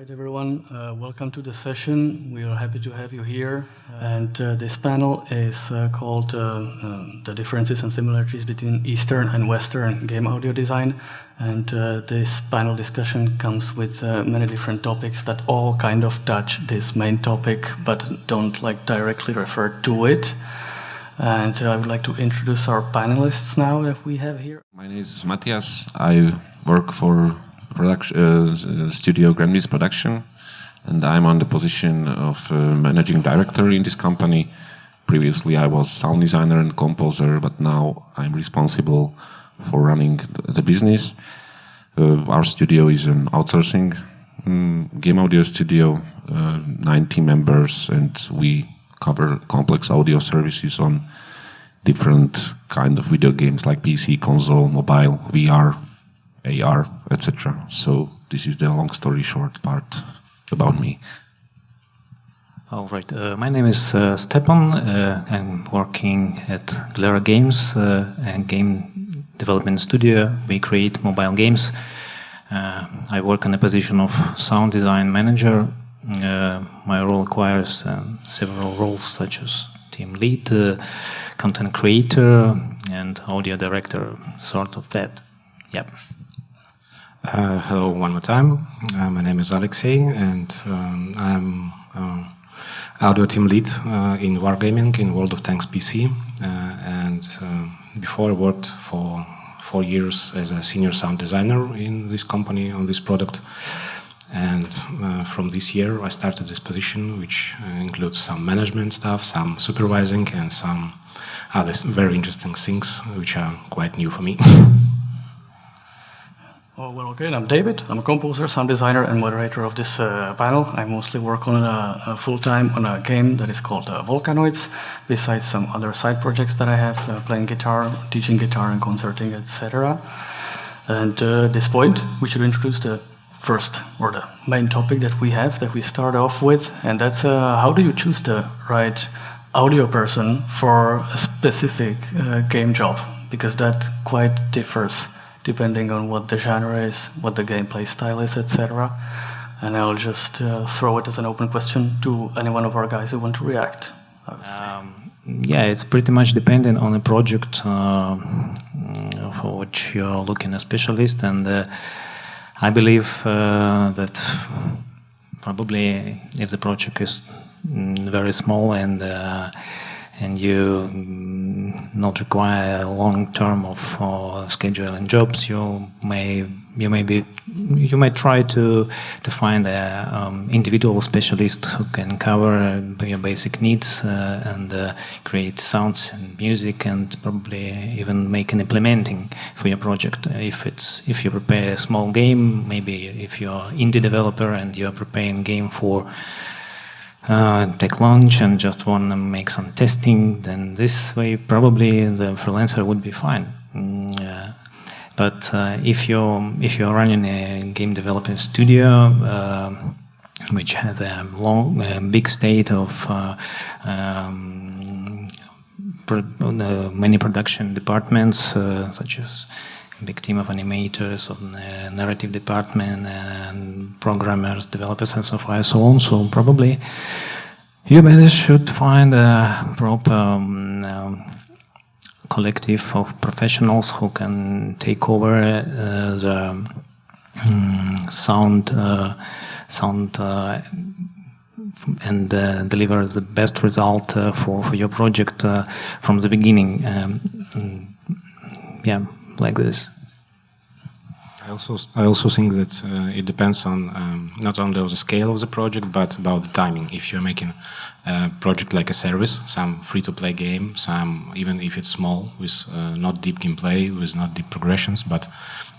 right, everyone. Welcome to the session. We are happy to have you here. And this panel is called The Differences and Similarities Between Eastern and Western Game Audio Design. And this panel discussion comes with many different topics that all kind of touch this main topic, but don't directly refer to it. And I would like to introduce our panelists now that we have here. My name is Matthias. I work for studio Grandis Production, and I'm on the position of managing director in this company. Previously I was sound designer and composer, but now I'm responsible for running the business. Our studio is an outsourcing game audio studio, 90 members, and we cover complex audio services on different kind of video games like PC, console, mobile, VR, AR, etc. So this is the long story short part about me. All right. My name is Stepan. I'm working at Glera Games, a game development studio. We create mobile games. I work in the position of sound design manager. My role acquires several roles such as team lead, content creator, and audio director, sort of that. Yep. Hello one more time. My name is Alexey, and I'm audio team lead in Wargaming in World of Tanks PC. And before I worked for 4 years as a senior sound designer in this company on this product. And from this year I started this position, which includes some management stuff, some supervising, and some other very interesting things which are quite new for me. Oh, well, okay, I'm David. I'm a composer, sound designer, and moderator of this panel. I mostly work on full-time on a game that is called Volcanoids, besides some other side projects that I have, playing guitar, teaching guitar and concerting, etc. And at this point, we should introduce the first, or the main topic that we have, that we start off with, and that's how do you choose the right audio person for a specific game job? Because that quite differs depending on what the genre is, what the gameplay style is, etc. And I'll just throw it as an open question to any one of our guys who want to react. Yeah, it's pretty much dependent on a project for which you're looking a specialist, and I believe that probably if the project is very small and you not require a long term of scheduling jobs, you might try to find a individual specialist who can cover your basic needs and create sounds and music, and probably even make an implementing for your project. If you prepare a small game, maybe if you're indie developer and you're preparing game for tech launch and just want to make some testing, then this way probably the freelancer would be fine. But if you're running a game development studio which has a big state of many production departments, such as big team of animators, of narrative department, and programmers, developers, and so on. So probably you better should find a proper collective of professionals who can take over the sound and deliver the best result for your project from the beginning. Yeah. Like this. I also think that it depends on not only on the scale of the project, but about the timing. If you're making a project like a service, some free-to-play game, some even if it's small, with not deep gameplay, with not deep progressions, but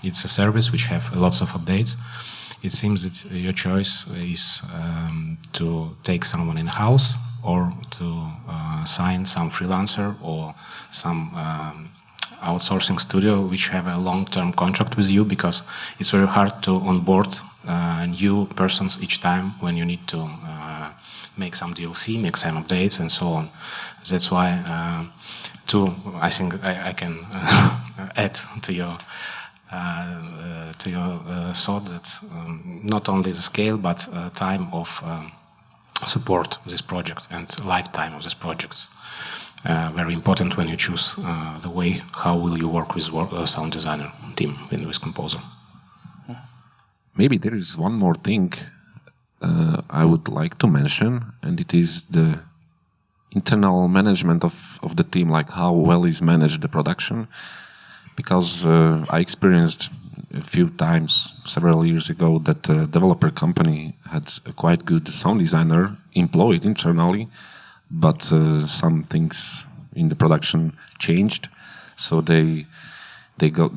it's a service which have lots of updates, it seems that your choice is to take someone in-house or to sign some freelancer or some outsourcing studio which have a long-term contract with you, because it's very hard to onboard new persons each time when you need to make some DLC, make some updates, and so on. That's why I think I can add to your to your thought that not only the scale but time of support this project and lifetime of this project. Very important when you choose the way how will you work with sound designer team with composer. Maybe there is one more thing I would like to mention, and it is the internal management of the team, like how well is managed the production. Because I experienced a few times several years ago that a developer company had a quite good sound designer employed internally, but some things in the production changed, so they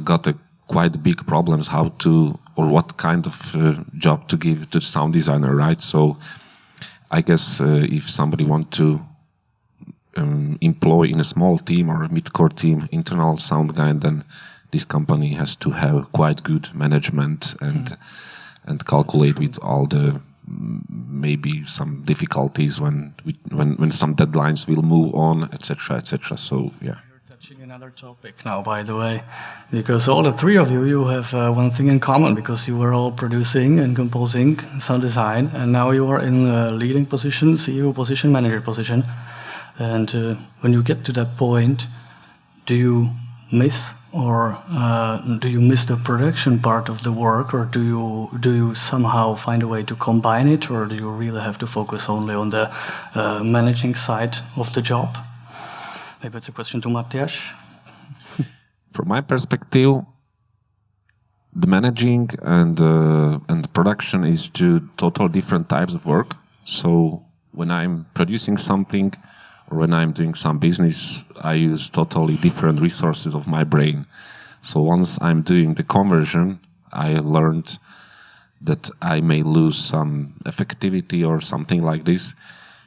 got a quite big problems how to or what kind of job to give to the sound designer, right? So I guess if somebody want to employ in a small team or a mid-core team internal sound guy, then this company has to have quite good management and calculate with all the maybe some difficulties when some deadlines will move on, etc., etc. So yeah. Touching another topic now, by the way, because all the three of you have one thing in common, because you were all producing and composing sound design, and now you are in a leading position, CEO position, manager position. And when you get to that point, do you miss the production part of the work, or do you somehow find a way to combine it, or do you really have to focus only on the managing side of the job? Maybe it's a question to Matthias. From my perspective, the managing and production is two total different types of work. So when I'm producing something or when I'm doing some business, I use totally different resources of my brain. So once I'm doing the conversion, I learned that I may lose some effectivity or something like this.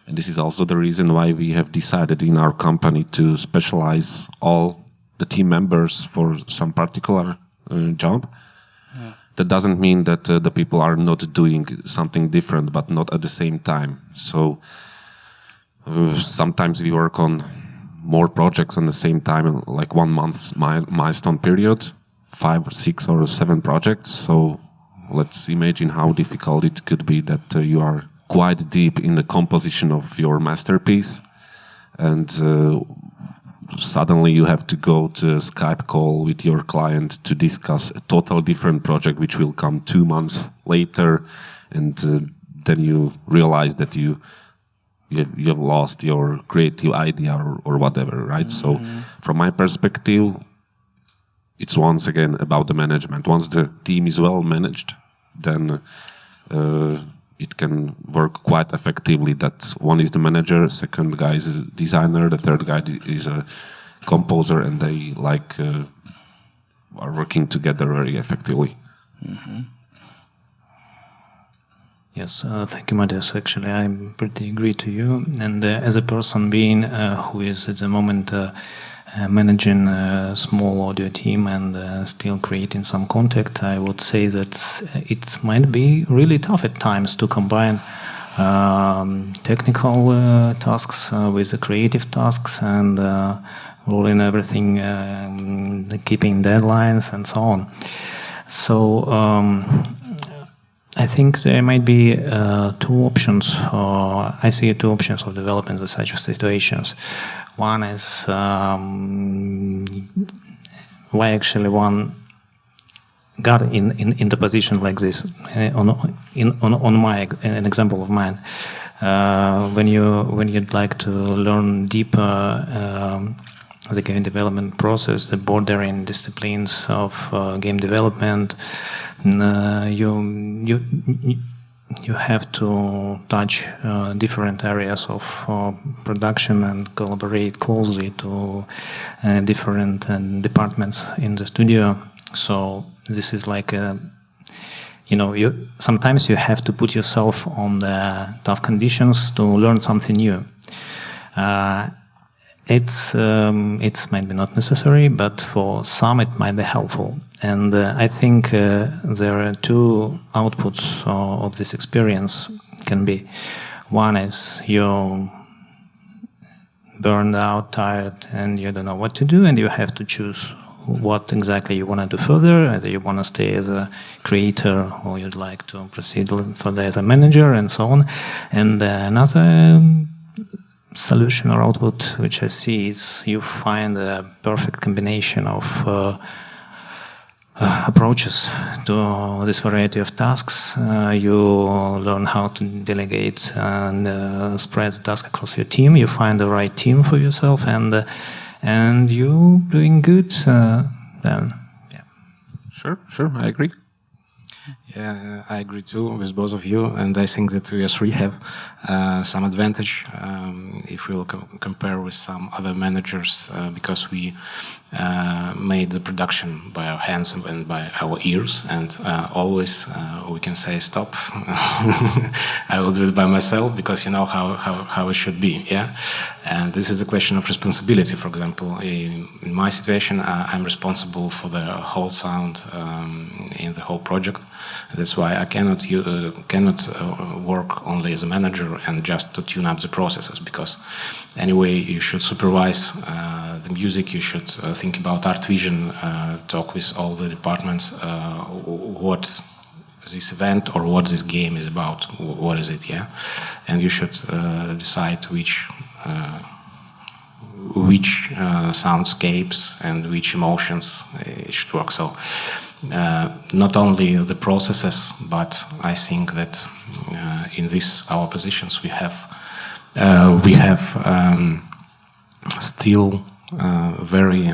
And this is also the reason why we have decided in our company to specialize all the team members for some particular job. Yeah. That doesn't mean that the people are not doing something different, but not at the same time. So sometimes we work on more projects at the same time, like 1 month milestone period, 5 or 6 or 7 projects. So let's imagine how difficult it could be that you are quite deep in the composition of your masterpiece, and suddenly you have to go to a Skype call with your client to discuss a total different project which will come 2 months later, and then you realize that you have lost your creative idea or whatever, right? So from my perspective, it's once again about the management. Once the team is well managed, then it can work quite effectively. That one is the manager, second guy is a designer, the third guy is a composer, and they are working together very effectively. Mm-hmm. Yes, thank you, Matthias. Actually, I pretty agree to you. And as a person being who is at the moment managing a small audio team and still creating some content, I would say that it might be really tough at times to combine technical tasks with the creative tasks and rolling everything, keeping deadlines and so on. So I think there might be 2 options. I see 2 options of development in such situations. One is why actually one got in the position like this. On an example of mine, when you'd like to learn deeper the game development process, the bordering disciplines of game development, you have to touch different areas of production and collaborate closely to different departments in the studio. So this is like sometimes you have to put yourself on the tough conditions to learn something new. It's maybe not necessary, but for some it might be helpful. And I think there are 2 outputs of this experience can be. One is you're burned out, tired, and you don't know what to do, and you have to choose what exactly you want to do further, whether you want to stay as a creator or you'd like to proceed further as a manager and so on. And another solution or output which I see is you find a perfect combination of approaches to this variety of tasks. You learn how to delegate and spread the task across your team. You find the right team for yourself, and you doing good. Then, yeah. Sure, I agree. Yeah, I agree too with both of you, and I think that we three have some advantage if we'll compare with some other managers because we made the production by our hands and by our ears, and always we can say stop. I will do it by myself because you know how it should be. Yeah, and this is a question of responsibility. For example, in my situation, I'm responsible for the whole sound in the whole project. That's why I cannot work only as a manager and just to tune up the processes, because anyway you should supervise the music, you should think about art vision, talk with all the departments what this event or what this game is about, what is it, yeah, and you should decide which soundscapes and which emotions should work. So not only the processes, but I think that in our positions we have still very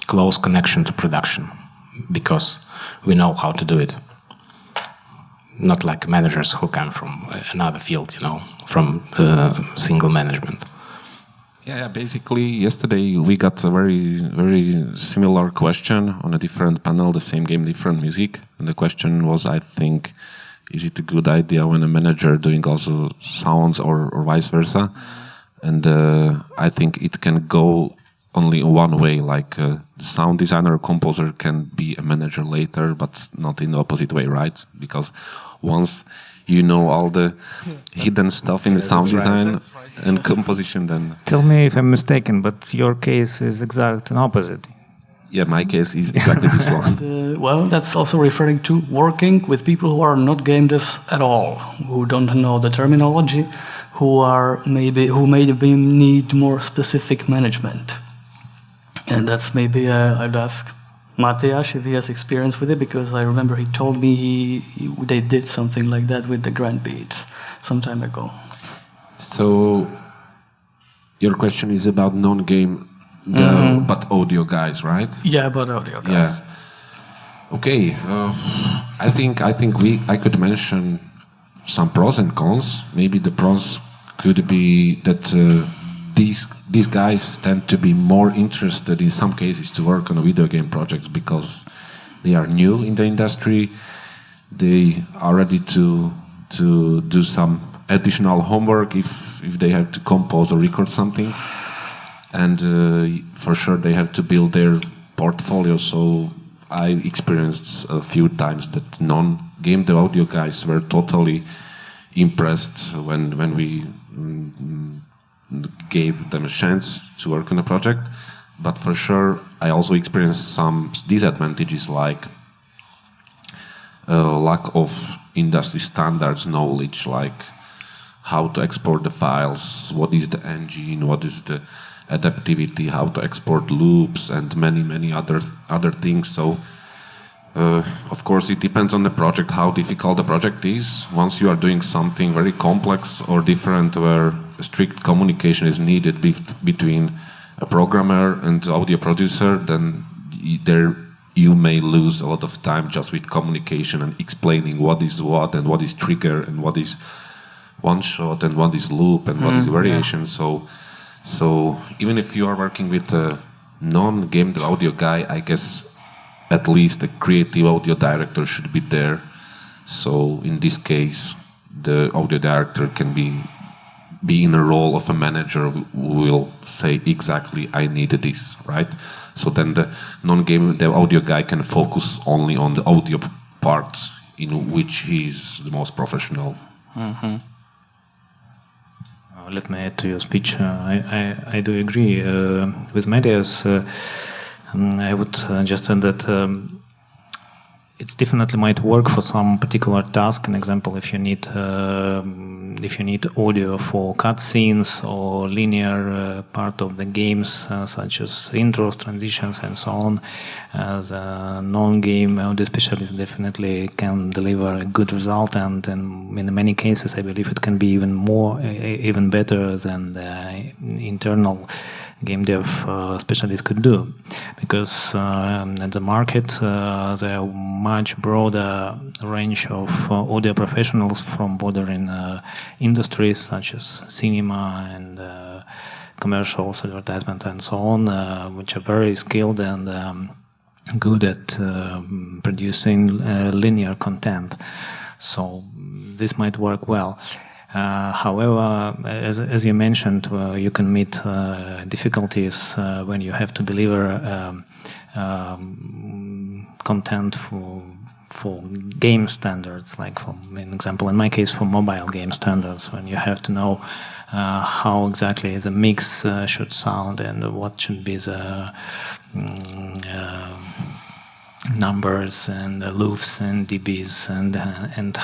close connection to production because we know how to do it. Not like managers who come from another field, you know, from single management. Yeah, basically yesterday we got a very similar question on a different panel, the same game, different music. And the question was, I think, is it a good idea when a manager doing also sounds or vice versa? And I think it can go only one way, like the sound designer or composer can be a manager later, but not in the opposite way, right? Because once you know all the hidden stuff in the sound design and composition, then... Tell me if I'm mistaken, but your case is exactly an opposite. Yeah, my case is exactly this one. Well, that's also referring to working with people who are not game devs at all, who don't know the terminology, who maybe need more specific management. And that's maybe I'd ask Mateas if he has experience with it, because I remember he told me they did something like that with the Grand Beats some time ago. So your question is about non-game, but audio guys, right? Yeah, about audio guys. Yeah. Okay. I think I could mention some pros and cons. Maybe the pros could be that these guys tend to be more interested in some cases to work on video game projects because they are new in the industry. They are ready to do some additional homework if they have to compose or record something, and for sure they have to build their portfolio. So I experienced a few times that non-game dev audio guys were totally impressed when we gave them a chance to work on a project. But for sure I also experienced some disadvantages, like lack of industry standards knowledge, like how to export the files, what is the engine, what is the adaptivity, how to export loops, and many other things. So of course it depends on the project, how difficult the project is. Once you are doing something very complex or different, where strict communication is needed between a programmer and the audio producer, then there you may lose a lot of time just with communication and explaining what is what and what is trigger and what is one shot and what is loop and what is variation. Yeah. So even if you are working with a non-game audio guy, I guess at least a creative audio director should be there. So in this case, the audio director can be in a role of a manager who will say exactly, I need this, right? So then the non-game dev audio guy can focus only on the audio parts in which he is the most professional. Mm-hmm. Let me add to your speech. I do agree with Mateas. I would just add that it definitely might work for some particular task. An example, if you need audio for cutscenes or linear part of the games, such as intros, transitions, and so on, the non-game audio specialist definitely can deliver a good result. And in many cases, I believe it can be even better than the internal game dev specialists could do, because at the market there are much broader range of audio professionals from bordering industries such as cinema and commercials, advertisement, and so on, which are very skilled and good at producing linear content. So this might work well. However, as you mentioned, you can meet difficulties when you have to deliver content for game standards, like for an example, in my case, for mobile game standards, when you have to know how exactly the mix should sound and what should be the numbers and loops and dBs and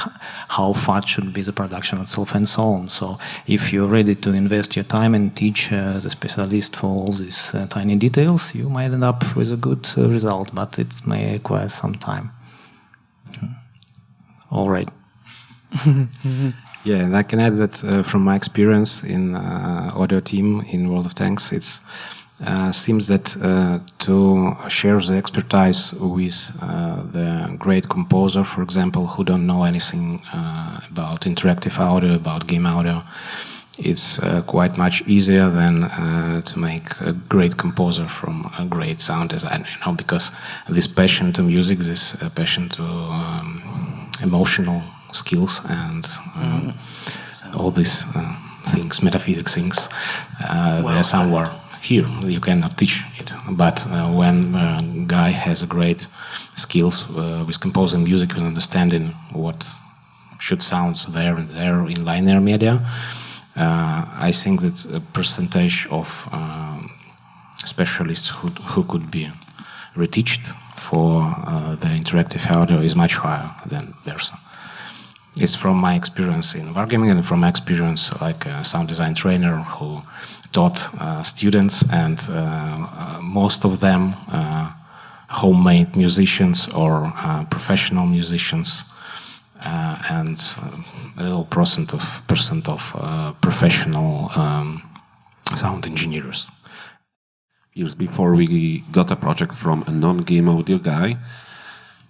how fast should be the production itself and so on. So if you're ready to invest your time and teach the specialist for all these tiny details, you might end up with a good result, but it may require some time. All right. Yeah, and I can add that from my experience in audio team in World of Tanks, it's seems that to share the expertise with the great composer, for example, who don't know anything about interactive audio, about game audio, is quite much easier than to make a great composer from a great sound designer, because this passion to music, this passion to emotional skills and all these things, metaphysics things, they are somewhere here. You cannot teach it. But when a guy has great skills with composing music and understanding what should sound there and there in linear media, I think that a percentage of specialists who could be retouched for the interactive audio is much higher than Versa. It's from my experience in wargaming and from my experience like a sound design trainer who taught students, and most of them homemade musicians or professional musicians, and a little percent of professional sound engineers. Years before we got a project from a non-game audio guy,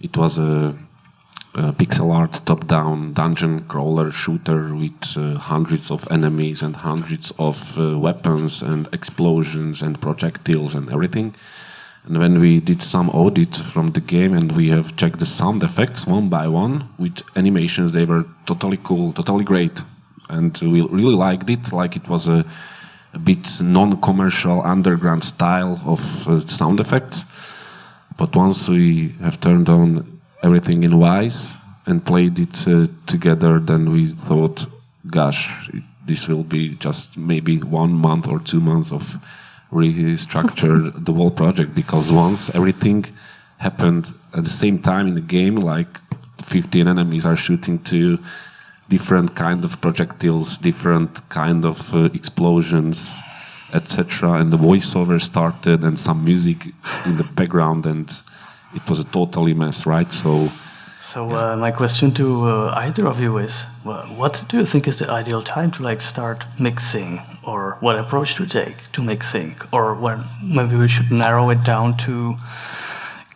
it was a pixel art top-down dungeon crawler shooter with hundreds of enemies and hundreds of weapons and explosions and projectiles and everything. And when we did some audit from the game and we have checked the sound effects one by one with animations, they were totally cool, totally great. And we really liked it, like it was a bit non-commercial underground style of sound effects. But once we have turned on everything in Wise and played it together, then we thought, gosh, this will be just maybe 1 month or 2 months of restructure the whole project, because once everything happened at the same time in the game, like 15 enemies are shooting to different kind of projectiles, different kind of explosions, etc. And the voiceover started and some music in the background, and it was a totally mess, right? So my question to either of you is, what do you think is the ideal time to start mixing, or what approach to take to mixing, or when maybe we should narrow it down to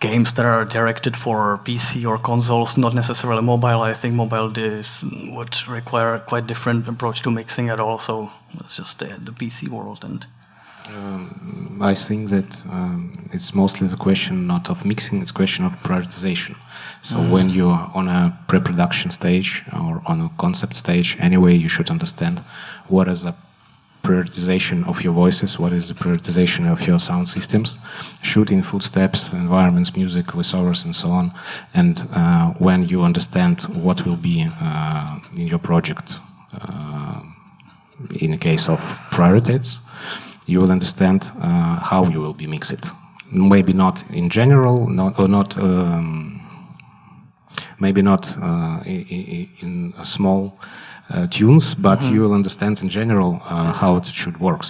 games that are directed for PC or consoles, not necessarily mobile. I think mobile would require a quite different approach to mixing at all. So it's just the PC world. And I think that it's mostly the question not of mixing, it's a question of prioritization. So when you're on a pre-production stage or on a concept stage, anyway, you should understand what is the prioritization of your voices, what is the prioritization of your sound systems, shooting, footsteps, environments, music, voiceovers, and so on. And when you understand what will be in your project, in the case of priorities, you will understand how you will be mixed. maybe not in general, maybe not in small tunes, but you will understand in general how it should work.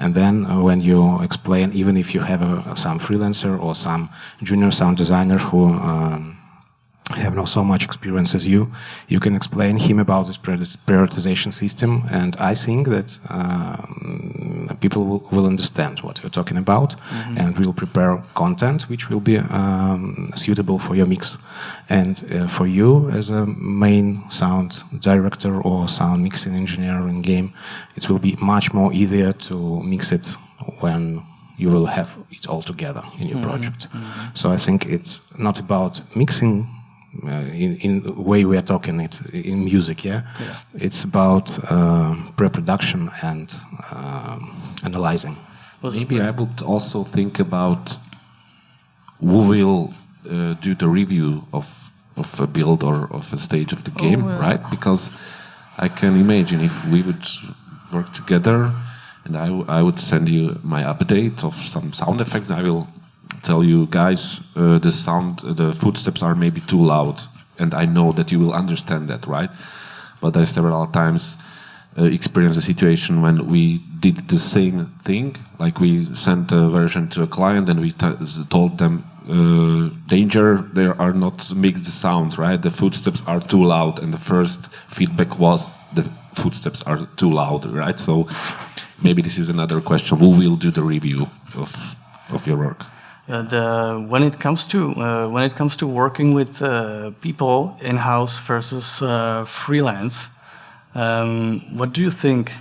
And then when you explain, even if you have some freelancer or some junior sound designer who have not so much experience as you can explain him about this prioritization system, and I think that people will understand what you're talking about and will prepare content which will be suitable for your mix. And for you as a main sound director or sound mixing engineer in game, it will be much more easier to mix it when you will have it all together in your project. So I think it's not about mixing in the way we are talking it in music, It's about pre-production and analyzing. Maybe I would also think about who will do the review of a build or of a stage of the game, right? Because I can imagine if we would work together and I would send you my update of some sound effects, I will tell you guys, the footsteps are maybe too loud, and I know that you will understand that, right? But I several times experienced a situation when we did the same thing, like we sent a version to a client and we told them, danger, there are not mixed sounds, right? The footsteps are too loud, and the first feedback was the footsteps are too loud, right? So maybe this is another question: who will do the review of your work? When it comes to working with people in-house versus freelance, what do you think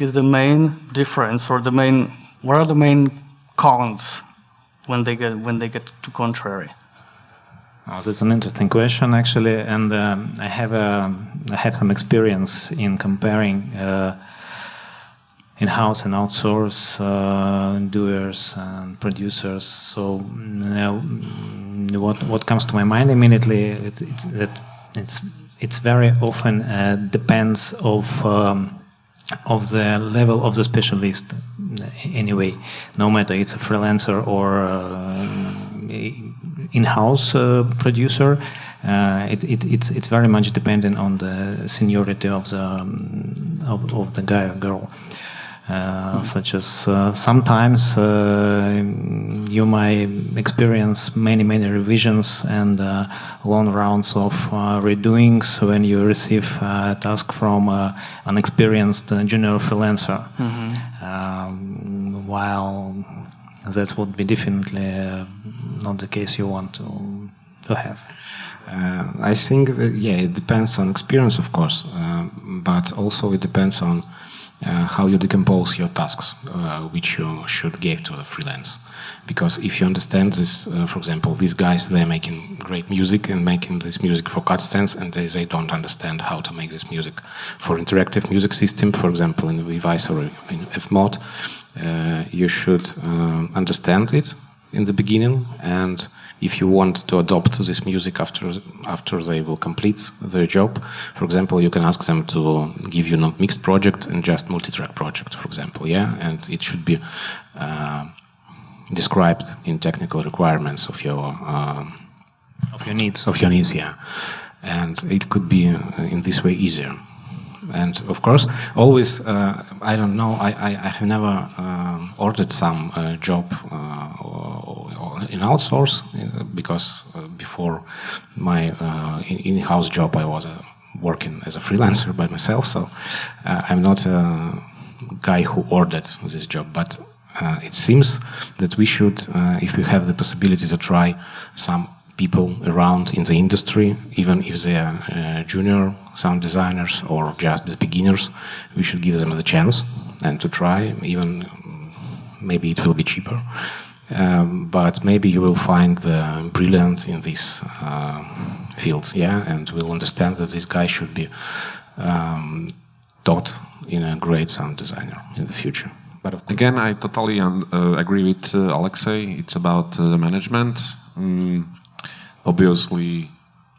is the main difference, or what are the main cons when they get too contrary? Oh, that's an interesting question, actually, and I have some experience in comparing in-house and outsource doers and producers. So what comes to my mind immediately it's very often depends of the level of the specialist. Anyway, no matter it's a freelancer or in-house producer, it's very much dependent on the seniority of the guy or girl. Such as sometimes you might experience many revisions and long rounds of redoings when you receive a task from an experienced junior freelancer, while that would be definitely not the case you want to have. I think that, it depends on experience, of course, but also it depends on how you decompose your tasks, which you should give to the freelance. Because if you understand this, for example, these guys, they're making great music and making this music for cut stands, and they don't understand how to make this music for interactive music system, for example, in Vice or in Fmod. You should understand it in the beginning, and if you want to adopt this music after they will complete their job, for example, you can ask them to give you not mixed project and just multi-track project, for example, and it should be described in technical requirements of your needs, and it could be in this way easier. And of course, always, I don't know, I have never ordered some job in outsource, because before my in-house job I was working as a freelancer by myself, so I'm not a guy who ordered this job, but it seems that we should, if we have the possibility to try some people around in the industry, even if they are junior sound designers or just beginners, we should give them the chance and to try. Even maybe it will be cheaper, but maybe you will find the brilliant in this field, and will understand that this guy should be taught in a great sound designer in the future. But again, I totally agree with Alexei. It's about the management. Obviously,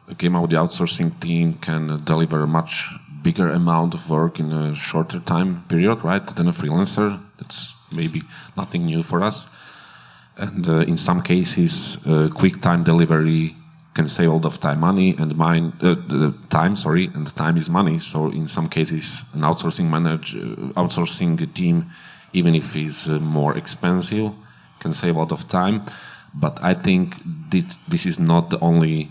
a game audio outsourcing team can deliver a much bigger amount of work in a shorter time period, right, than a freelancer. That's maybe nothing new for us. And in some cases, quick time delivery can save a lot of time, money, and and time is money. So in some cases, an outsourcing team, even if it's more expensive, can save a lot of time. But I think this is not the only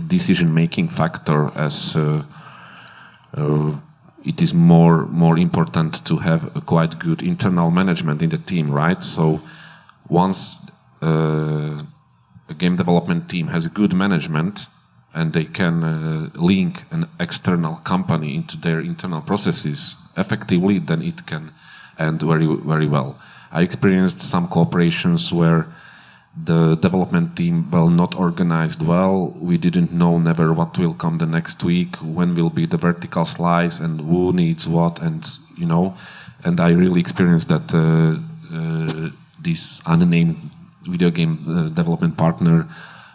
decision-making factor, as it is more important to have a quite good internal management in the team, right? So once a game development team has a good management and they can link an external company into their internal processes effectively, then it can end very, very well. I experienced some cooperations where the development team not organized well. We didn't know never what will come the next week, when will be the vertical slice, and who needs what, and and I really experienced that this unnamed video game development partner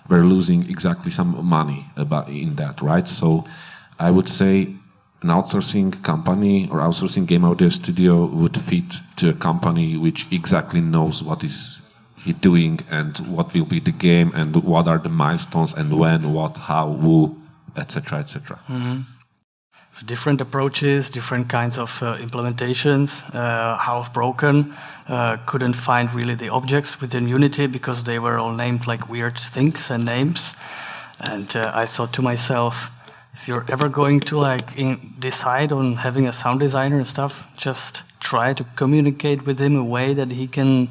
were losing exactly some money in that, right? So I would say an outsourcing company or outsourcing game audio studio would fit to a company which exactly knows what is he doing and what will be the game and what are the milestones and when, what, how, who, etc., etc. Mm-hmm. Different approaches, different kinds of implementations, half broken, couldn't find really the objects within Unity because they were all named like weird things and names. And I thought to myself, if you're ever going to decide on having a sound designer and stuff, just try to communicate with him a way that he can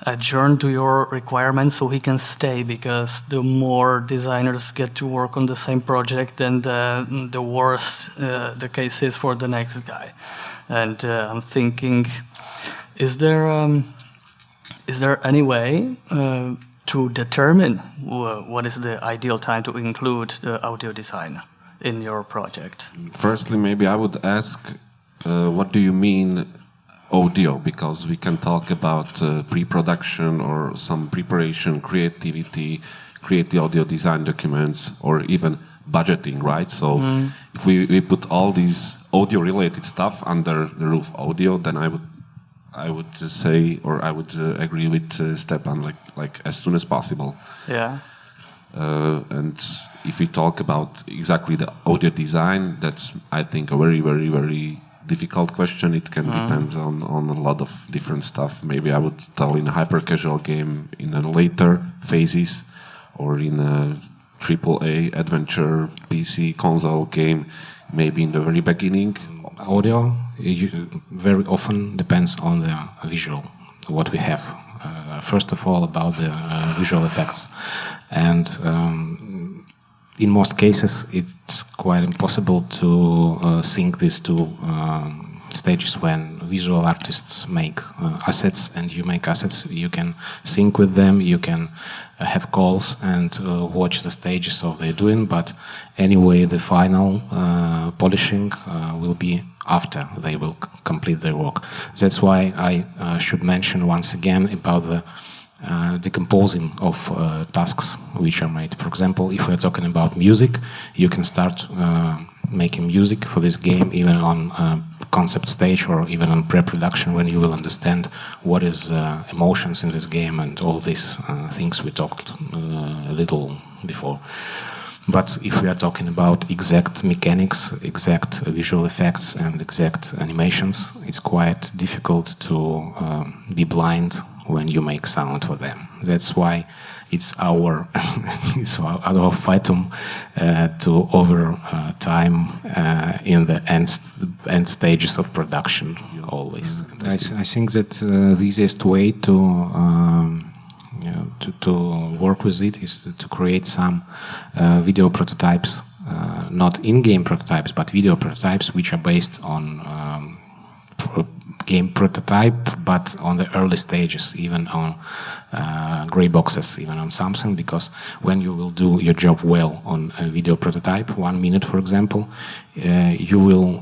adjourn to your requirements so he can stay, because the more designers get to work on the same project, then the worse the case is for the next guy. And I'm thinking, is there any way to determine what is the ideal time to include the audio design in your project? Firstly, maybe I would ask, what do you mean audio? Because we can talk about pre-production or some preparation, creativity, create the audio design documents, or even budgeting, right? So if we put all these audio-related stuff under the roof audio, then I would say, or I would agree with Stepan, like as soon as possible. Yeah. And if we talk about exactly the audio design, that's, I think, a very, very, very difficult question. It can depend on a lot of different stuff. Maybe I would tell in a hyper-casual game in the later phases, or in a AAA adventure PC console game, maybe in the very beginning. Audio very often depends on the visual, what we have. First of all, about the visual effects. And in most cases, it's quite impossible to sync these two stages. When visual artists make assets and you make assets, you can sync with them, you can have calls and watch the stages of they're doing, but anyway, the final polishing will be after they will complete their work. That's why I should mention once again about the decomposing of tasks which are made. For example, if we're talking about music, you can start making music for this game even on concept stage or even on pre-production, when you will understand what is emotions in this game and all these things we talked a little before. But if we are talking about exact mechanics, exact visual effects and exact animations, it's quite difficult to be blind when you make sound for them. That's why it's our fightum to over time in the end stages of production always. I think that the easiest way to work with it is to create some video prototypes, not in-game prototypes, but video prototypes which are based on game prototype, but on the early stages, even on gray boxes, even on something, because when you will do your job well on a video prototype, 1 minute, for example, you will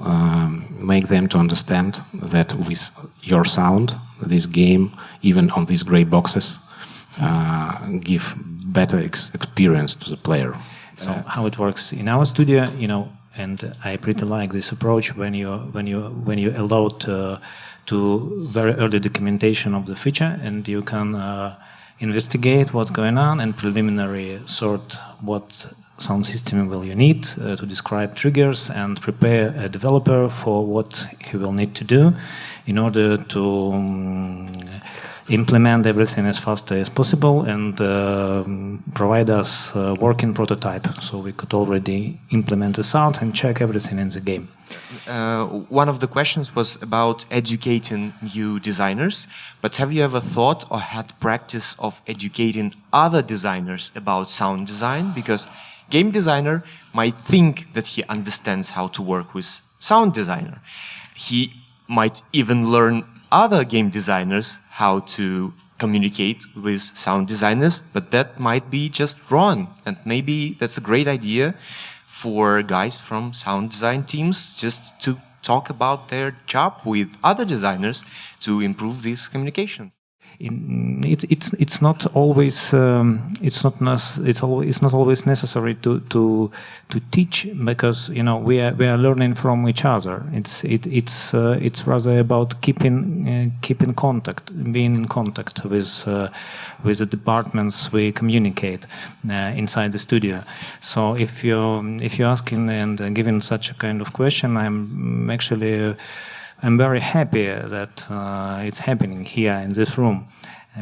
make them to understand that with your sound, this game, even on these gray boxes, give better experience to the player. So how it works in our studio, and I pretty like this approach when you allow to very early documentation of the feature, and you can investigate what's going on and preliminary sort what sound system will you need to describe triggers and prepare a developer for what he will need to do in order to implement everything as fast as possible and provide us a working prototype so we could already implement the sound and check everything in the game. One of the questions was about educating new designers, but have you ever thought or had practice of educating other designers about sound design? Because game designer might think that he understands how to work with sound designer. He might even learn other game designers how to communicate with sound designers, but that might be just wrong. And maybe that's a great idea for guys from sound design teams just to talk about their job with other designers to improve this communication. It's not always necessary to teach, because we are learning from each other. It's rather about keeping contact, being in contact with the departments we communicate inside the studio. So if you're asking and giving such a kind of question, I'm very happy that it's happening here in this room,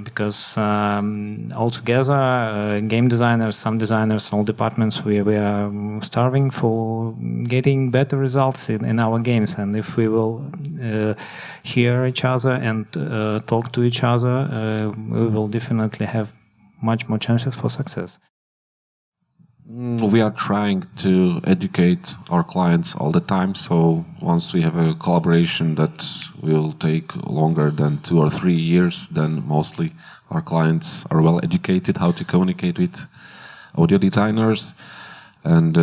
because altogether, game designers, sound designers, all departments, we are starving for getting better results in our games. And if we will hear each other and talk to each other, we will definitely have much more chances for success. We are trying to educate our clients all the time, so once we have a collaboration that will take longer than 2 or 3 years, then mostly our clients are well educated how to communicate with audio designers. And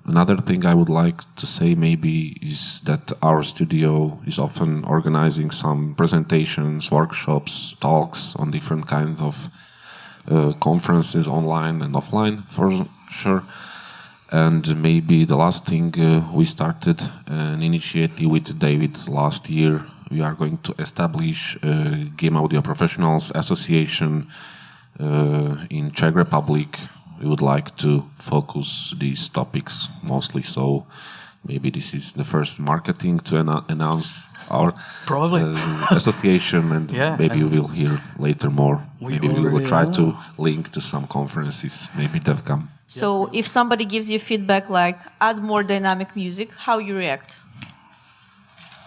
another thing I would like to say maybe is that our studio is often organizing some presentations, workshops, talks on different kinds of conferences online and offline for sure. And maybe the last thing, we started an initiative with David last year. We are going to establish a Game Audio Professionals Association in Czech Republic. We would like to focus these topics mostly, so maybe this is the first marketing to announce our association, and maybe you will hear later more. Maybe we will try to link to some conferences, maybe DevCam. So if somebody gives you feedback like, add more dynamic music, how you react?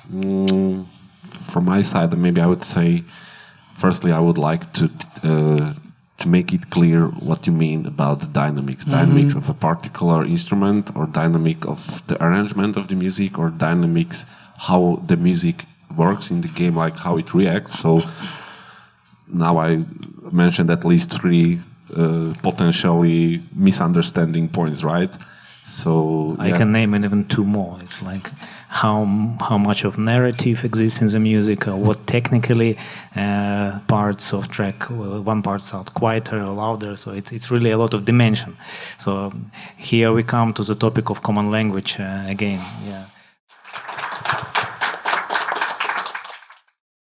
From my side, maybe I would say, firstly, I would like to make it clear what you mean about the dynamics. Dynamics of a particular instrument, or dynamic of the arrangement of the music, or dynamics how the music works in the game, like how it reacts. So now I mentioned at least 3 potentially misunderstanding points, right? So I can name even 2 more. It's like how much of narrative exists in the music, or what technically parts of track, one part sound quieter or louder. So it's really a lot of dimension. So here we come to the topic of common language again. Yeah.